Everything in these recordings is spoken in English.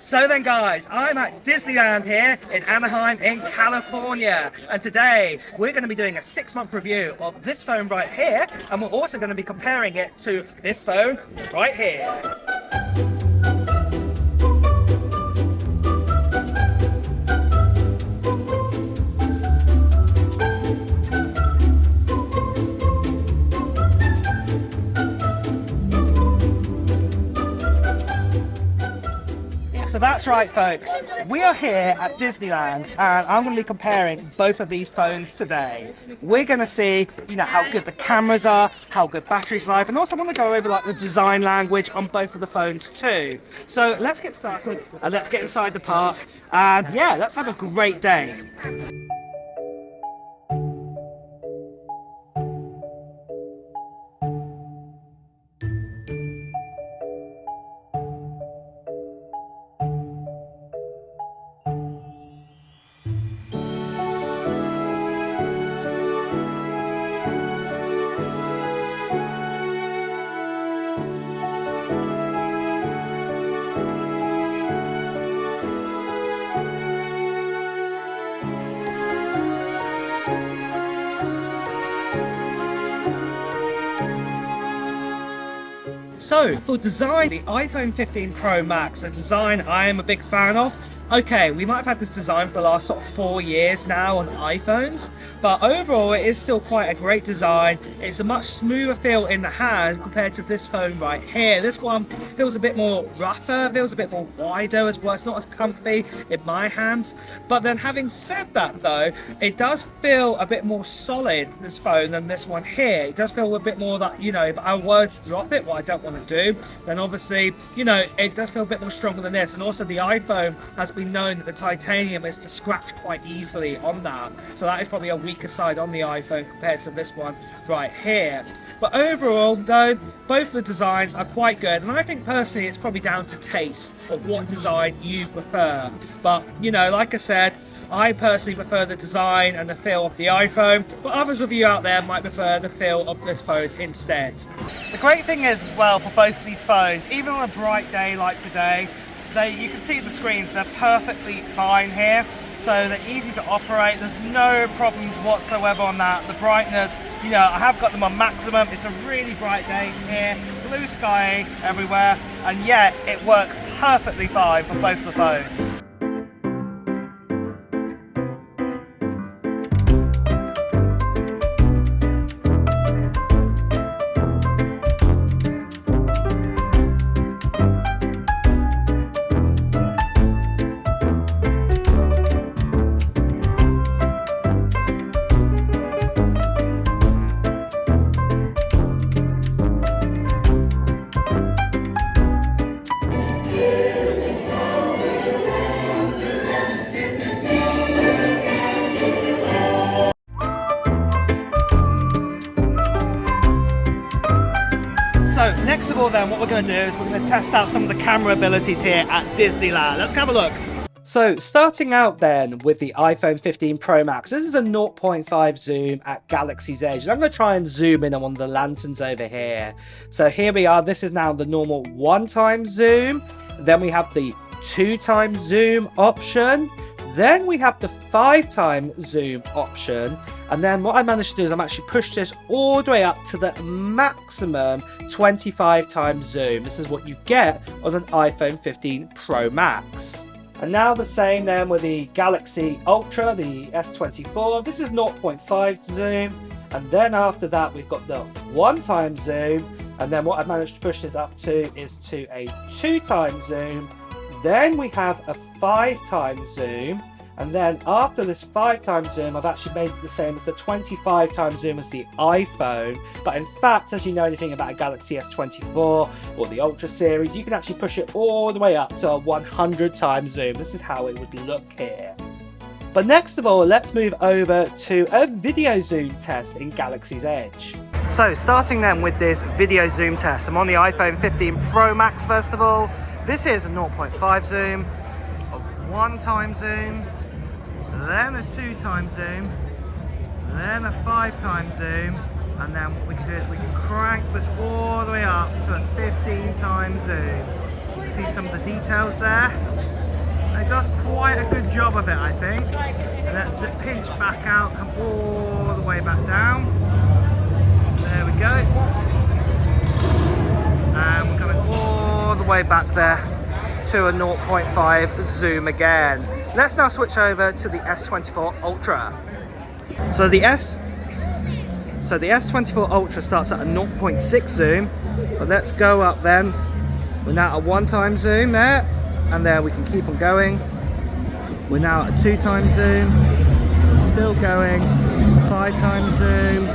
So then guys, I'm at Disneyland here in Anaheim in California, and today we're going to be doing a 6-month review of this phone right here, and we're also going to be comparing it to this phone right here. So that's right folks, we are here at Disneyland and I'm going to be comparing both of these phones today. We're going to see, how good the cameras are, how good battery's life, and also I want to go over like the design language on both of the phones too. So let's get started and let's get inside the park, and yeah, let's have a great day. So, for design, the iPhone 15 Pro Max, a design I am a big fan of. Okay, we might have had this design for the last sort of 4 years now on iPhones, but overall it is still quite a great design. It's a much smoother feel in the hand compared to this phone right here. This one feels a bit more rougher, feels a bit more wider as well. It's not as comfy in my hands. But then having said that though, it does feel a bit more solid, this phone, than this one here. It does feel a bit more that, if I were to drop it, what I don't want to do, then obviously, it does feel a bit more stronger than this. And also the iPhone has been known that the titanium is to scratch quite easily on that, so that is probably a weaker side on the iPhone compared to this one right here. But overall though, both the designs are quite good, and I think personally it's probably down to taste of what design you prefer. But like I said, I personally prefer the design and the feel of the iPhone, but others of you out there might prefer the feel of this phone instead. The great thing is as well for both of these phones, even on a bright day like today, you can see the screens, they're perfectly fine here, so they're easy to operate. There's no problems whatsoever on that. The brightness, I have got them on maximum. It's a really bright day here, blue sky everywhere, and yet it works perfectly fine for both the phones. So next of all then, what we're going to do is we're going to test out some of the camera abilities here at Disneyland. Let's have a look. So starting out then with the iPhone 15 Pro Max, this is a 0.5 zoom at Galaxy's Edge. And I'm going to try and zoom in on one of the lanterns over here. So here we are, this is now the normal 1x zoom. Then we have the 2x zoom option. Then we have the 5x zoom option. And then what I managed to do is I'm actually pushed this all the way up to the maximum 25x zoom. This is what you get on an iPhone 15 Pro Max. And now the same then with the Galaxy Ultra, the S24. This is 0.5 zoom. And then after that we've got the 1x zoom. And then what I've managed to push this up to is to a 2x zoom. Then we have a 5x zoom. And then after this 5x zoom, I've actually made it the same as the 25x zoom as the iPhone. But in fact, as you know anything about a Galaxy S24 or the Ultra series, you can actually push it all the way up to a 100x zoom. This is how it would look here. But next of all, let's move over to a video zoom test in Galaxy's Edge. So starting then with this video zoom test, I'm on the iPhone 15 Pro Max first of all. This is a 0.5 zoom, a 1x zoom, then a 2x zoom, then a 5x zoom, and then what we can do is we can crank this all the way up to a 15x zoom. You can see some of the details there. it does quite a good job of it, I think. And let's pinch back out, come all the way back down. There we go. And we're coming all the way back there to a 0.5 zoom again. Let's now switch over to the S24 Ultra. So the S24 Ultra starts at a 0.6 zoom, but let's go up then. We're now at a 1x zoom there, and then we can keep on going. We're now at a 2x zoom, still going, 5x zoom.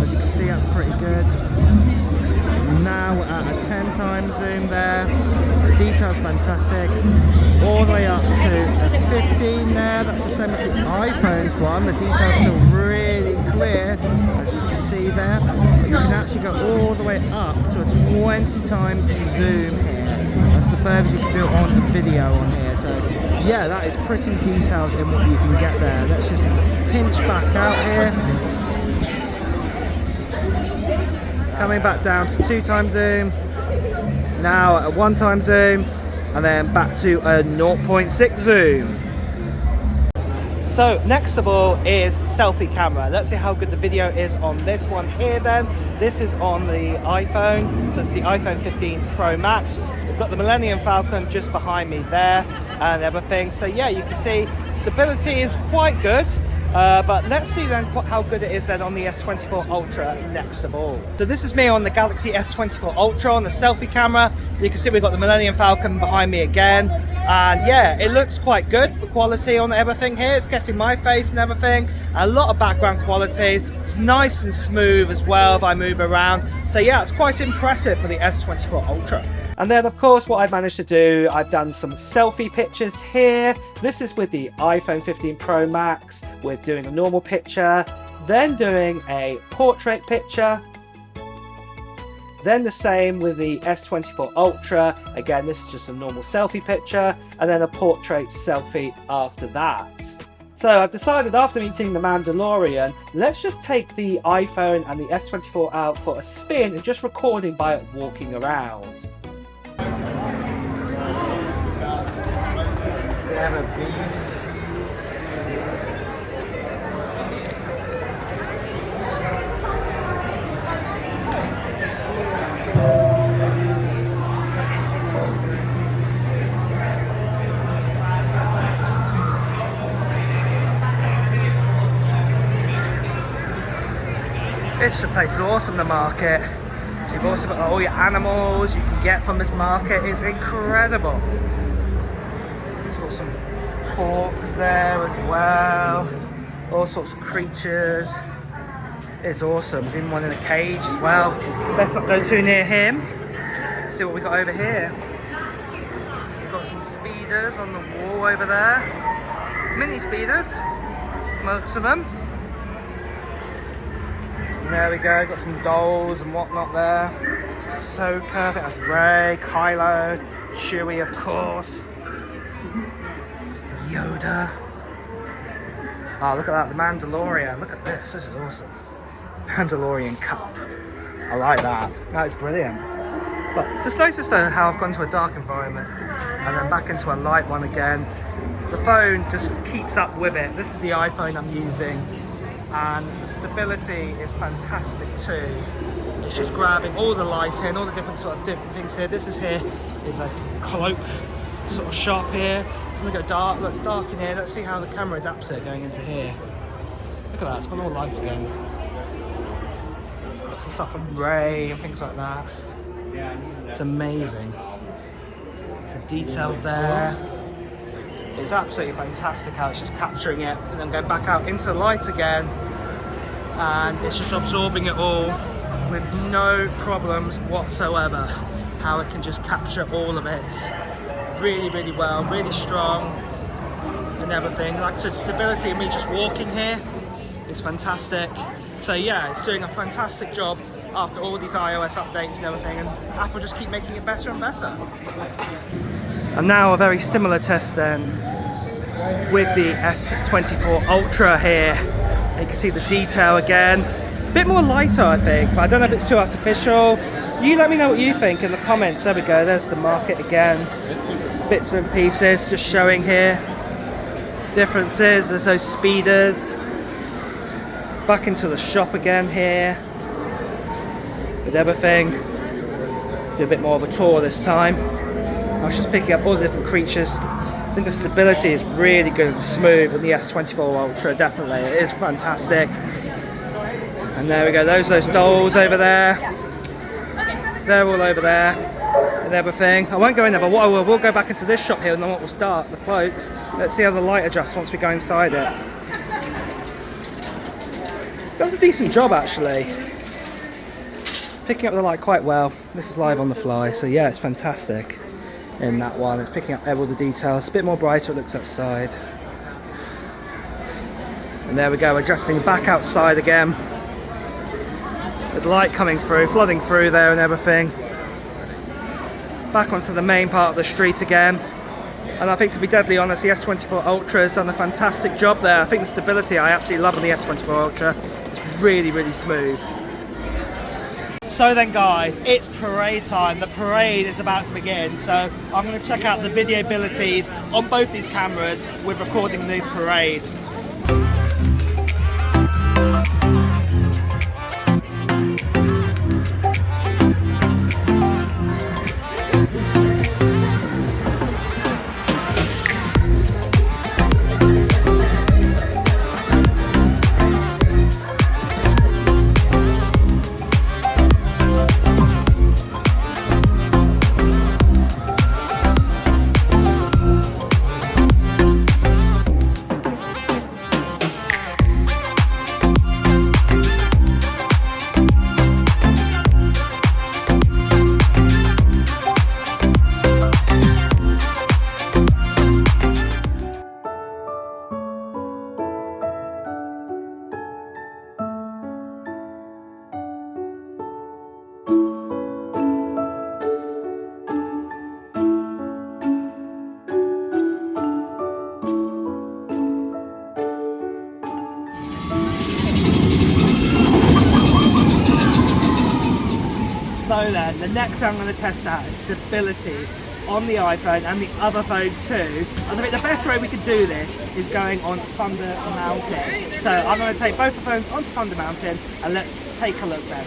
As you can see, that's pretty good. Now we're at a 10x zoom there. The detail's fantastic. All the way up to 15 there. That's the same as the iPhone's one. The detail's still really clear, as you can see there. But you can actually go all the way up to a 20x zoom here. That's the furthest you can do it on a video on here. So yeah, that is pretty detailed in what you can get there. Let's just pinch back out here. Coming back down to 2x zoom, now at a 1x zoom, and then back to a 0.6 zoom. So next of all is the selfie camera. Let's see how good the video is on this one here then. This is on the iPhone, so it's the iPhone 15 Pro Max. We've got the Millennium Falcon just behind me there and everything. So yeah, you can see stability is quite good. But let's see then how good it is then on the S24 Ultra next of all. So this is me on the Galaxy S24 Ultra on the selfie camera. You can see we've got the Millennium Falcon behind me again. And yeah, it looks quite good. The quality on everything here, it's getting my face and everything. A lot of background quality. It's nice and smooth as well if I move around. So yeah, it's quite impressive for the S24 Ultra. And then of course what I've managed to do, I've done some selfie pictures here. This is with the iPhone 15 Pro Max. We're doing a normal picture, then doing a portrait picture. Then the same with the S24 Ultra. Again, this is just a normal selfie picture, and then a portrait selfie after that. So I've decided after meeting the Mandalorian, let's just take the iPhone and the S24 out for a spin and just recording by it walking around. This place is awesome, the market. So you've also got all your animals you can get from this market. It's incredible. There's got some porks there as well. All sorts of creatures. It's awesome. There's even one in a cage as well. Let's not go too near him. Let's see what we got over here. We've got some speeders on the wall over there. Mini speeders, most of them. There we go, got some dolls and whatnot there. So perfect. That's Rey, Kylo, Chewie of course, Yoda. Oh, look at that, the Mandalorian. Look at this, this is awesome. Mandalorian cup. I like that. That is brilliant. But just notice though how I've gone to a dark environment and then back into a light one again. The phone just keeps up with it. This is the iPhone I'm using. And the stability is fantastic too. It's just grabbing all the light in, all the different things here. This is here is a cloak sort of shop here. It's gonna go dark. Look, it's dark in here. Let's see how the camera adapts it going into here. Look at that, it's got all light again. Got some stuff from Rey and things like that. It's amazing. It's a detail there. It's absolutely fantastic how it's just capturing it and then going back out into the light again, and it's just absorbing it all with no problems whatsoever. How it can just capture all of it really, really well, really strong and everything. Like I said, stability of me just walking here is fantastic. So yeah, it's doing a fantastic job after all these iOS updates and everything, and Apple just keep making it better and better. And now a very similar test then with the S24 Ultra here. You can see the detail again. A bit more lighter I think, but I don't know if it's too artificial. You let me know what you think in the comments. There we go, there's the market again. bits and pieces just showing here. Differences, there's those speeders. Back into the shop again here with everything. Do a bit more of a tour this time. I was just picking up all the different creatures. I think the stability is really good and smooth on the S24 Ultra, definitely. It is fantastic. And there we go, those dolls over there. They're all over there and everything. I won't go in there, but what I will go back into this shop here and then what will start, the cloaks. Let's see how the light adjusts once we go inside it. Does a decent job actually. Picking up the light quite well. This is live on the fly, so yeah, it's fantastic in that one. It's picking up all the details. A bit more brighter it looks outside. And there we go, adjusting back outside again. With light coming through, flooding through there and everything. Back onto the main part of the street again. And I think, to be deadly honest, the S24 Ultra has done a fantastic job there. I think the stability I absolutely love on the S24 Ultra. It's really, really smooth. So then guys, it's parade time. The parade is about to begin, so I'm going to check out the video abilities on both these cameras with recording the parade. So then, the next thing I'm going to test out is stability on the iPhone and the other phone too. I think the best way we could do this is going on Thunder Mountain. So I'm going to take both the phones onto Thunder Mountain and let's take a look then.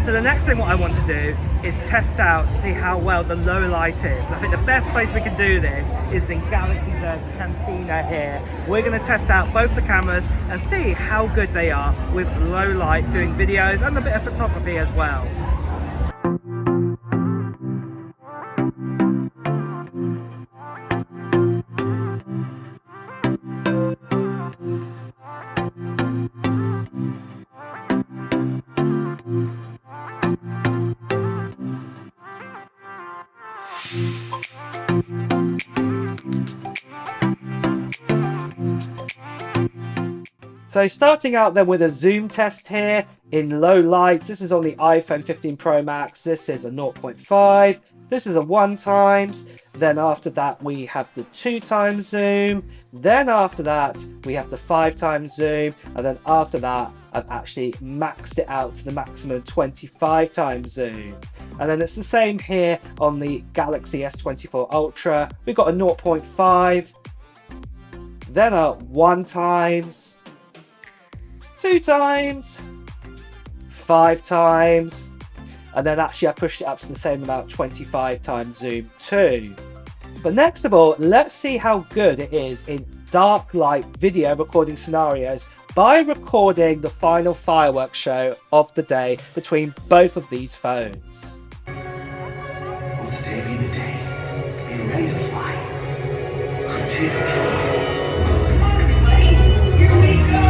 So the next thing what I want to do is test out, see how well the low light is. I think the best place we can do this is in Galaxy Z's Cantina here. We're going to test out both the cameras and see how good they are with low light, doing videos and a bit of photography as well. So starting out then with a zoom test here in low lights. This is on the iPhone 15 Pro Max. This is a 0.5. This is a 1 times. Then after that we have the 2 times zoom. Then after that we have the 5 times zoom. And then after that I've actually maxed it out to the maximum 25 times zoom. And then it's the same here on the Galaxy S24 Ultra. We've got a 0.5. Then a 1 times. 2 times, 5 times, and then actually I pushed it up to the same amount, 25 times zoom too. But next of all, let's see how good it is in dark light video recording scenarios by recording the final fireworks show of the day between both of these phones. Will today be the day? Be ready to fly. Continue to fly. Come on, everybody! Here we go!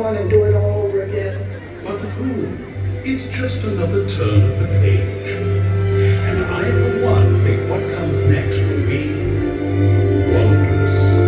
And do it all over again. But Pooh, it's just another turn of the page. And I, for one, think what comes next will be wondrous.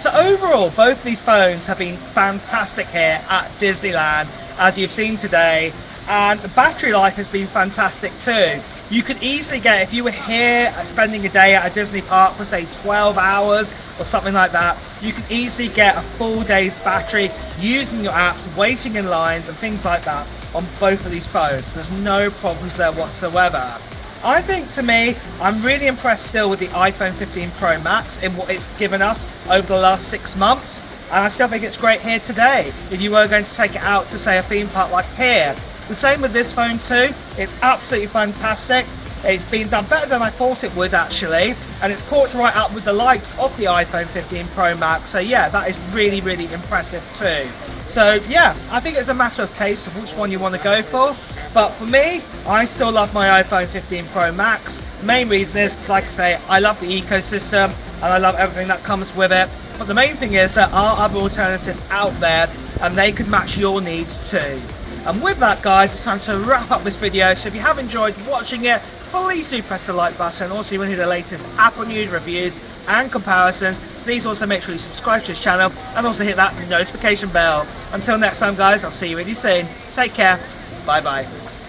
So overall, both these phones have been fantastic here at Disneyland, as you've seen today, and the battery life has been fantastic too. You could easily get, if you were here spending a day at a Disney park for say 12 hours or something like that, you could easily get a full day's battery using your apps, waiting in lines and things like that on both of these phones. There's no problems there whatsoever. I think, to me, I'm really impressed still with the iPhone 15 Pro Max in what it's given us over the last 6 months, and I still think it's great here today if you were going to take it out to say a theme park like here. The same with this phone too. It's absolutely fantastic. It's been done better than I thought it would actually, and it's caught right up with the likes of the iPhone 15 Pro Max, so yeah, that is really, really impressive too. So yeah, I think it's a matter of taste of which one you want to go for, but for me, I still love my iPhone 15 Pro Max. The main reason is, because like I say, I love the ecosystem and I love everything that comes with it, but the main thing is there are other alternatives out there and they could match your needs too. And with that guys, it's time to wrap up this video, so if you have enjoyed watching it, please do press the like button. Also, you want to hear the latest Apple news, reviews and comparisons. Please also make sure you subscribe to this channel and also hit that notification bell. Until next time, guys, I'll see you really soon. Take care. Bye bye.